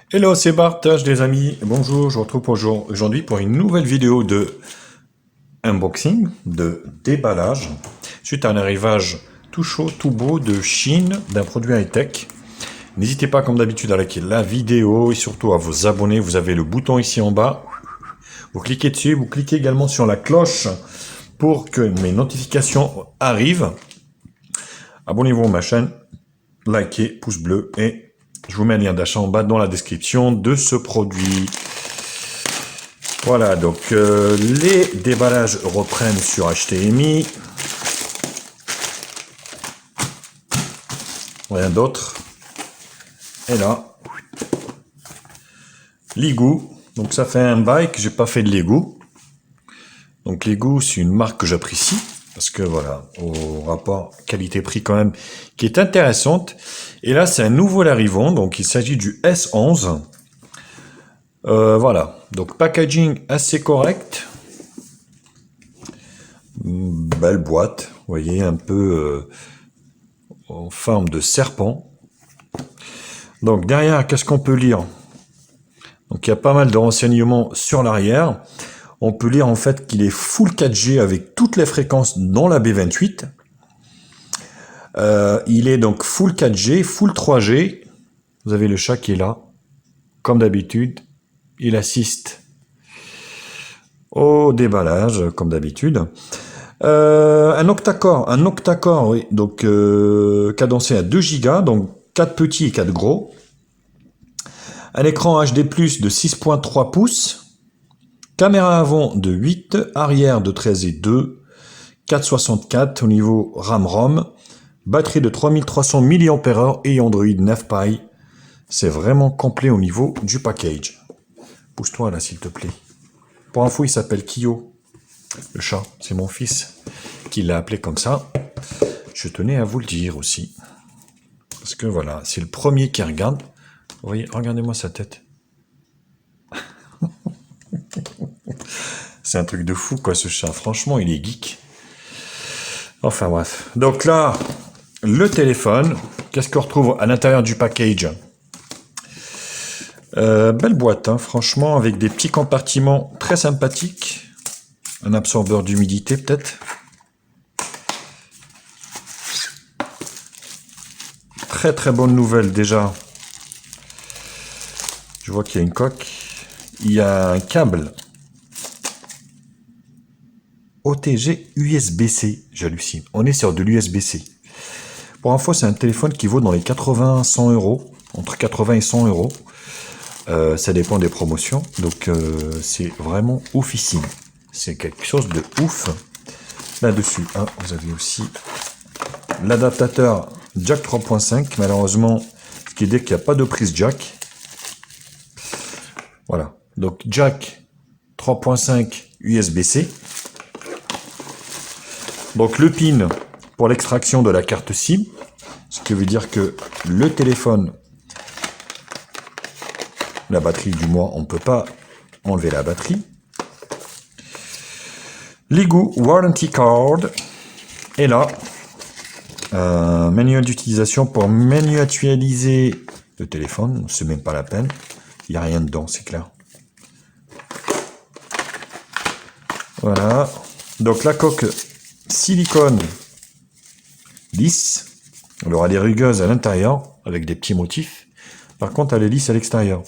Hello, c'est Bartage les amis. Bonjour, je vous retrouve aujourd'hui pour une nouvelle vidéo de unboxing, de déballage, suite à un arrivage tout chaud, tout beau de Chine d'un produit high-tech. N'hésitez pas comme d'habitude à liker la vidéo et surtout à vous abonner. Vous avez le bouton ici en bas. Vous cliquez dessus, vous cliquez également sur la cloche pour que mes notifications arrivent. Abonnez-vous à ma chaîne, likez, pouce bleu et je vous mets un lien d'achat en bas dans la description de ce produit. Voilà, donc les déballages reprennent sur HTMI. Rien d'autre. Et là, Ligou. Donc ça fait un bail que j'ai pas fait de Lego. Donc Lego, c'est une marque que j'apprécie. Parce que voilà, au rapport qualité-prix quand même, qui est intéressante. Et là, c'est un nouveau arrivant, donc il s'agit du S11. Voilà, donc packaging assez correct. Belle boîte, vous voyez, un peu en forme de serpent. Donc derrière, qu'est-ce qu'on peut lire? Donc il y a pas mal de renseignements sur l'arrière. On peut lire en fait qu'il est full 4G avec toutes les fréquences dans la B28. Il est donc full 4G, full 3G. Vous avez le chat qui est là, comme d'habitude. Il assiste au déballage, comme d'habitude. Un octa-core, oui, donc cadencé à 2 Go, donc 4 petits et 4 gros. Un écran HD+, de 6.3 pouces. Caméra avant de 8, arrière de 13 et 2, 464 au niveau RAM-ROM, batterie de 3300 mAh et Android 9 Pie. C'est vraiment complet au niveau du package. Pousse-toi là s'il te plaît. Pour info, il s'appelle Kyo, le chat. C'est mon fils qui l'a appelé comme ça. Je tenais à vous le dire aussi. Parce que voilà, c'est le premier qui regarde. Vous voyez, regardez-moi sa tête. C'est un truc de fou, quoi, ce chat. Franchement, il est geek. Enfin, bref. Donc là, le téléphone. Qu'est-ce qu'on retrouve à l'intérieur du package? Belle boîte, hein, franchement, avec des petits compartiments très sympathiques. Un absorbeur d'humidité, peut-être. Très, très bonne nouvelle, déjà. Je vois qu'il y a une coque. Il y a un câble OTG USB-C, j'hallucine. On est sur de l'USB-C. Pour info, c'est un téléphone qui vaut dans les 80-100 euros, entre 80 et 100 euros. Ça dépend des promotions, donc c'est vraiment oufissime. C'est quelque chose de ouf. Là-dessus, hein, vous avez aussi l'adaptateur jack 3.5. Malheureusement, ce qui est dit qu'il n'y a pas de prise jack. Voilà, donc jack 3.5 USB-C. Donc le pin pour l'extraction de la carte SIM, ce qui veut dire que le téléphone, la batterie du moins, on ne peut pas enlever la batterie. Lego Warranty Card. Et là, un manuel d'utilisation pour manualiser le téléphone. C'est même pas la peine. Il n'y a rien dedans, c'est clair. Voilà. Donc la coque silicone lisse. Elle aura des rugueuses à l'intérieur avec des petits motifs. Par contre, elle est lisse à l'extérieur.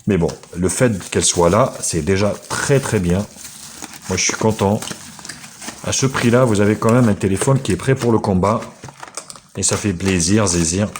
Mais bon, le fait qu'elle soit là, c'est déjà très très bien. Moi, je suis content. À ce prix-là, vous avez quand même un téléphone qui est prêt pour le combat. Et ça fait plaisir, zésir.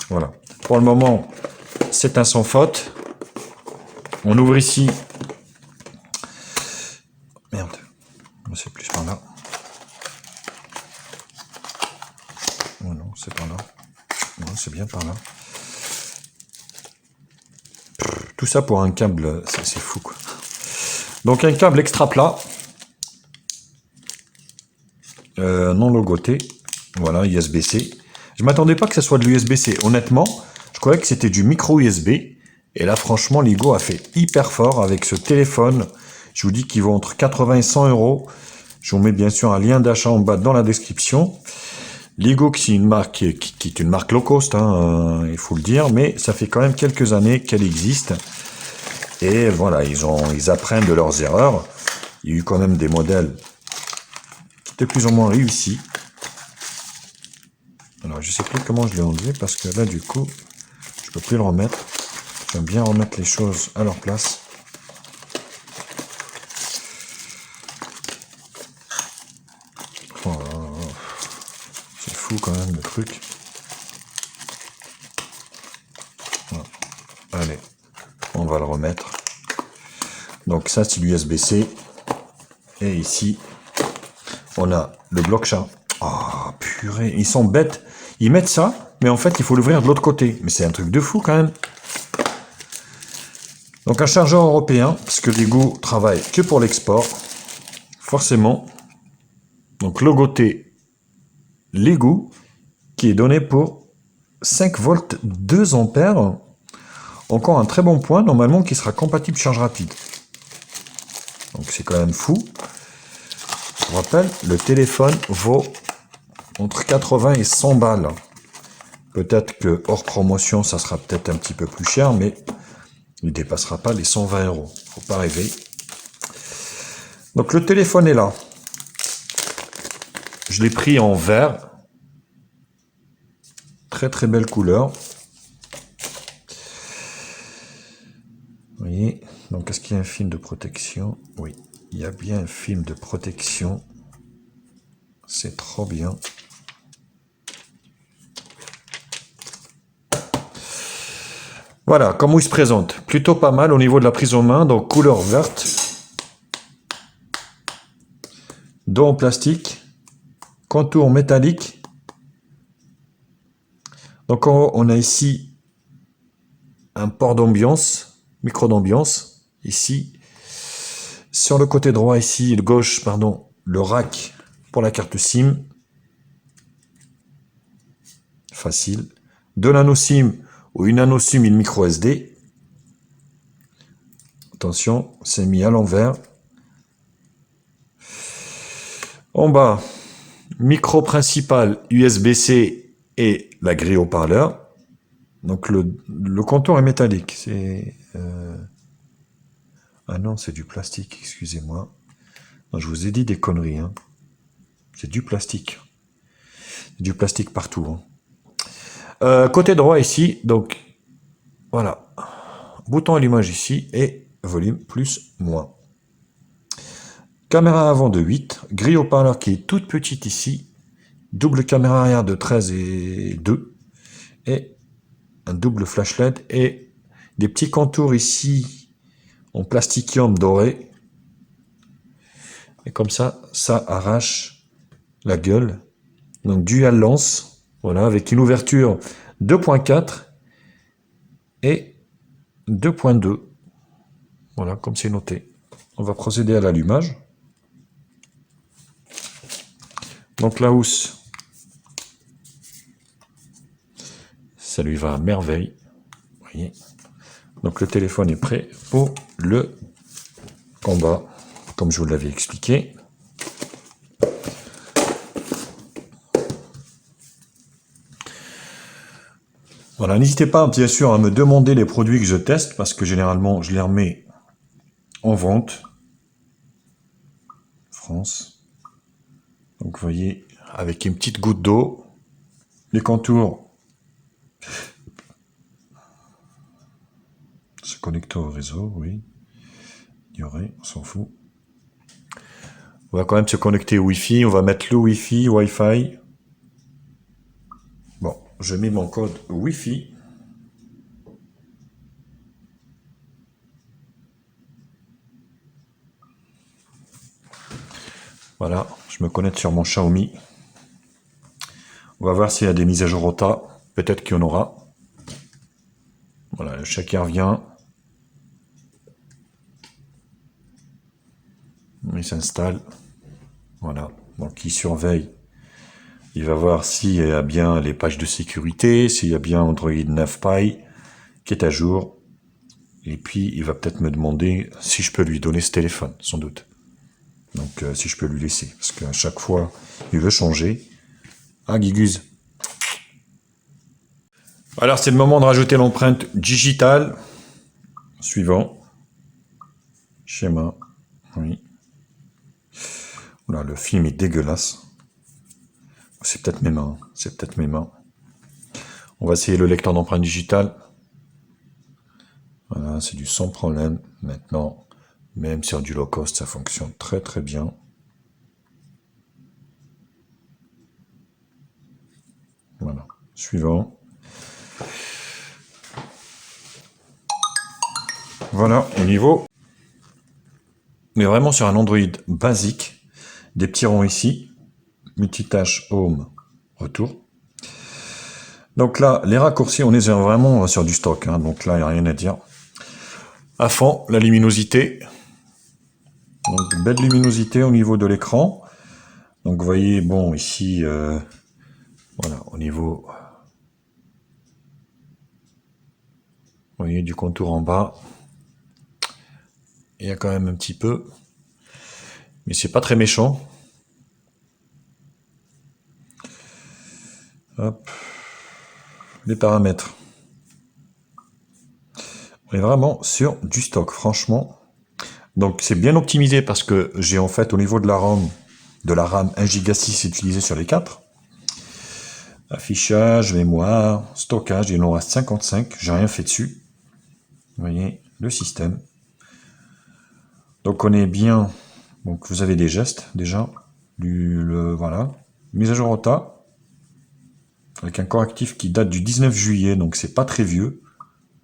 Voilà. Pour le moment, c'est un sans faute. On ouvre ici. Merde. C'est plus par là. Oh non, c'est par là. Non, c'est bien par là. Tout ça pour un câble, c'est fou, quoi. Donc un câble extra plat. Non logoté. Voilà, USB-C. Je m'attendais pas que ce soit de l'USB-C. Honnêtement, je croyais que c'était du micro USB. Et là, franchement, Lego a fait hyper fort avec ce téléphone. Je vous dis qu'il vaut entre 80 et 100 euros. Je vous mets bien sûr un lien d'achat en bas dans la description. Lego, qui est une marque qui est une marque low cost, hein, il faut le dire, mais ça fait quand même quelques années qu'elle existe. Et voilà, ils apprennent de leurs erreurs. Il y a eu quand même des modèles qui étaient plus ou moins réussis. Alors, je sais plus comment je l'ai enlevé parce que là, du coup, je peux plus le remettre. J'aime bien remettre les choses à leur place. Oh là là, c'est fou quand même le truc. Voilà. Allez, on va le remettre. Donc ça, c'est l'USB-C. Et ici, on a le bloc chat. Ah, purée, ils sont bêtes. Ils mettent ça, mais en fait, il faut l'ouvrir de l'autre côté. Mais c'est un truc de fou quand même. Donc un chargeur européen, parce que Lego travaille que pour l'export, forcément. Donc logoté Lego, qui est donné pour 5 volts 2 ampères. Encore un très bon point, normalement, qui sera compatible charge rapide. Donc c'est quand même fou. Je rappelle, le téléphone vaut entre 80 et 100 balles. Peut-être que hors promotion, ça sera peut-être un petit peu plus cher, mais il ne dépassera pas les 120 euros. Faut pas rêver. Donc le téléphone est là. Je l'ai pris en vert. Très très belle couleur. Vous voyez. Donc est-ce qu'il y a un film de protection? Oui, il y a bien un film de protection. C'est trop bien. Voilà, comment il se présente. Plutôt pas mal au niveau de la prise en main. Donc couleur verte. Dos en plastique. Contour métallique. Donc on a ici un port d'ambiance, micro d'ambiance. Ici, sur le côté droit ici, le gauche, pardon, le rack pour la carte SIM. Facile. Deux nano SIM ou une nano SIM, une micro SD. Attention, c'est mis à l'envers. En bas, micro principal USB-C et la grille haut-parleur. Donc le contour est métallique. C'est ah non, c'est du plastique, excusez-moi. Je vous ai dit des conneries. Hein. C'est du plastique. Du plastique partout. Hein. Côté droit ici, donc voilà. Bouton allumage ici et volume plus moins. Caméra avant de 8, grille haut-parleur qui est toute petite ici, double caméra arrière de 13 et 2, et un double flash LED et des petits contours ici en plastiquium doré. Et comme ça, ça arrache la gueule. Donc dual lance, voilà, avec une ouverture 2.4 et 2.2. Voilà, comme c'est noté. On va procéder à l'allumage. Donc la housse, ça lui va à merveille. Vous voyez. Donc le téléphone est prêt pour le combat, comme je vous l'avais expliqué. Voilà, n'hésitez pas bien sûr à me demander les produits que je teste, parce que généralement je les remets en vente. France. Donc vous voyez, avec une petite goutte d'eau, les contours se connecter au réseau, oui. Ignorer, on s'en fout. On va quand même se connecter au Wi-Fi, on va mettre le Wi-Fi, Wi-Fi. Bon, je mets mon code Wi-Fi. Voilà, je me connecte sur mon Xiaomi. On va voir s'il y a des mises à jour OTA. Peut-être qu'il y en aura. Voilà, le chat qui revient. Il s'installe. Voilà, donc il surveille. Il va voir s'il y a bien les pages de sécurité, s'il y a bien Android 9 Pie qui est à jour. Et puis, il va peut-être me demander si je peux lui donner ce téléphone, sans doute. Donc, si je peux lui laisser. Parce qu'à chaque fois, il veut changer. Ah, Guiguse. Alors, c'est le moment de rajouter l'empreinte digitale. Suivant. Schéma. Oui. Oula, le film est dégueulasse. C'est peut-être mes mains. C'est peut-être mes mains. On va essayer le lecteur d'empreinte digitale. Voilà, c'est du sans problème. Maintenant, même sur du low cost, ça fonctionne très très bien. Voilà. Suivant. Voilà, au niveau. Mais vraiment sur un Android basique. Des petits ronds ici. Multitâche Home. Retour. Donc là, les raccourcis, on est vraiment sur du stock. Hein, donc là, il n'y a rien à dire. À fond, la luminosité. Donc, belle luminosité au niveau de l'écran. Donc, vous voyez, bon, ici, voilà, au niveau, vous voyez, du contour en bas. Il y a quand même un petit peu. Mais c'est pas très méchant. Hop. Les paramètres. On est vraiment sur du stock, franchement. Donc, c'est bien optimisé parce que j'ai en fait, au niveau de la RAM, 1 Go 6 utilisé sur les 4. Affichage, mémoire, stockage, il en reste 55. J'ai rien fait dessus. Vous voyez, le système. Donc on est bien. Donc vous avez des gestes déjà. Voilà. Mise à jour OTA. Avec un correctif qui date du 19 juillet. Donc c'est pas très vieux.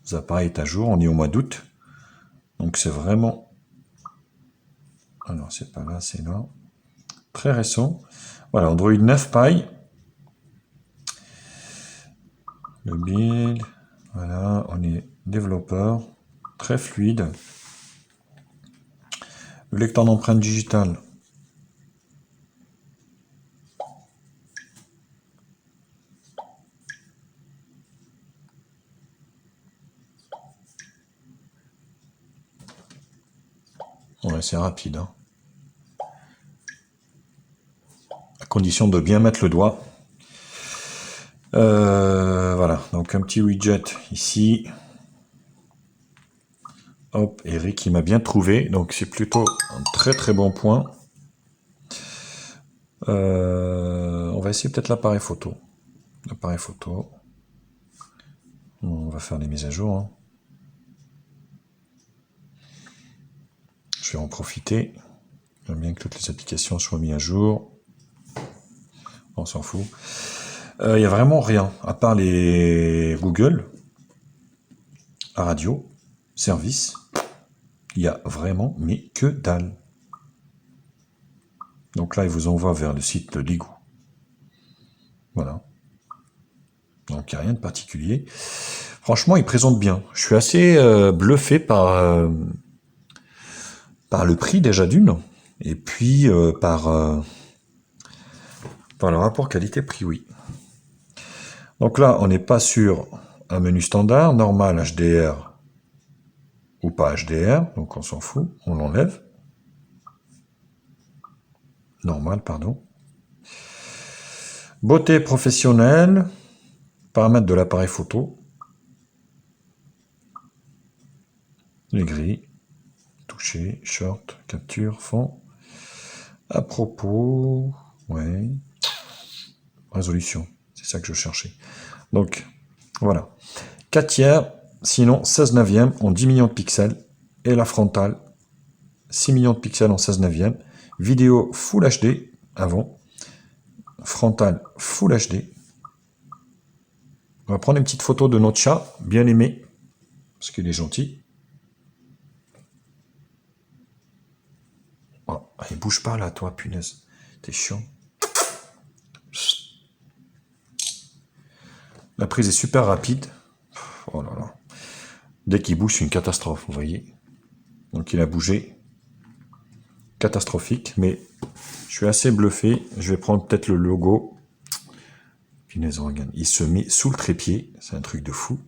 Les appareils est à jour. On est au mois d'août. Donc c'est vraiment. Alors c'est pas là, c'est là. Très récent. Voilà, Android 9 Pie. Le build. Voilà, on est développeur. Très fluide. Le lecteur d'empreinte digitale. Ouais, c'est rapide. Hein. À condition de bien mettre le doigt. Voilà, donc un petit widget ici. Hop, Eric, il m'a bien trouvé, donc c'est plutôt un très très bon point. On va essayer peut-être l'appareil photo. L'appareil photo. On va faire les mises à jour. Hein. Je vais en profiter. J'aime bien que toutes les applications soient mises à jour. On s'en fout. Il n'y a vraiment rien, à part les Google, la radio, service. Il y a vraiment, mais que dalle. Donc là, il vous envoie vers le site de Ligou. Voilà. Donc il n'y a rien de particulier. Franchement, il présente bien. Je suis assez bluffé par le prix déjà d'une, et puis par le rapport qualité-prix, oui. Donc là, on n'est pas sur un menu standard, normal, HDR ou pas HDR, donc on s'en fout, on l'enlève. Normal, pardon. Beauté professionnelle, paramètres de l'appareil photo, les grilles, toucher, short, capture, fond. À propos, ouais, résolution, c'est ça que je cherchais. Donc, voilà. 4 tiers, sinon 16 neuvième en 10 millions de pixels. Et la frontale, 6 millions de pixels en 16 neuvième. Vidéo Full HD, avant. Frontale Full HD. On va prendre une petite photo de notre chat, bien aimé, parce qu'il est gentil. Oh, il bouge pas là, toi, punaise. T'es chiant. La prise est super rapide. Oh là là. Dès qu'il bouge, c'est une catastrophe, vous voyez. Donc il a bougé. Catastrophique, mais je suis assez bluffé. Je vais prendre peut-être le logo. Punaise, regarde. Il se met sous le trépied. C'est un truc de fou.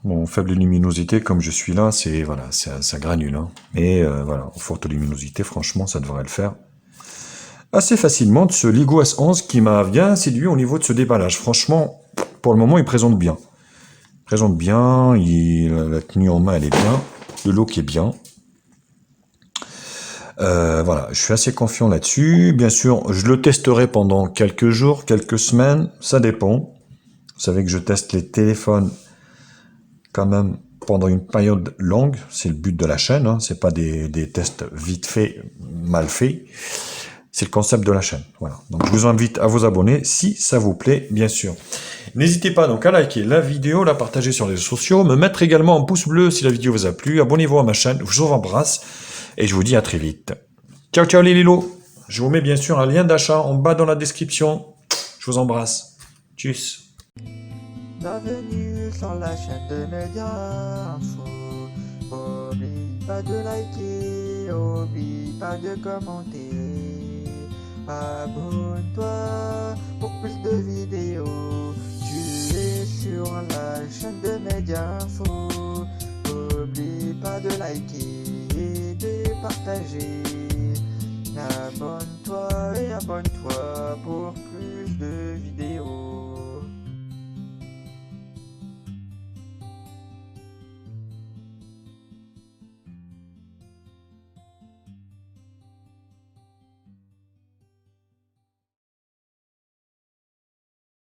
Bon, faible luminosité, comme je suis là, c'est voilà, ça granule. Hein. Et voilà, en forte luminosité, franchement, ça devrait le faire assez facilement de ce Lego S11 qui m'a bien séduit au niveau de ce déballage. Franchement, pour le moment, il présente bien. Il présente bien, la tenue en main, elle est bien. Le look est bien. Voilà, je suis assez confiant là-dessus. Bien sûr, je le testerai pendant quelques jours, quelques semaines, ça dépend. Vous savez que je teste les téléphones quand même pendant une période longue, c'est le but de la chaîne, hein. C'est pas des tests vite faits, mal faits. C'est le concept de la chaîne. Voilà. Donc je vous invite à vous abonner si ça vous plaît, bien sûr. N'hésitez pas donc à liker la vidéo, la partager sur les réseaux sociaux, me mettre également un pouce bleu si la vidéo vous a plu. Abonnez-vous à ma chaîne, je vous embrasse et je vous dis à très vite. Ciao ciao les lilos. Je vous mets bien sûr un lien d'achat en bas dans la description. Je vous embrasse. Tchuss. Bienvenue sur la chaîne de Média Info. Oublie pas de liker, oublie pas de commenter. Abonne-toi pour plus de vidéos. Tu es sur la chaîne de Média Info. Oublie pas de liker et de partager.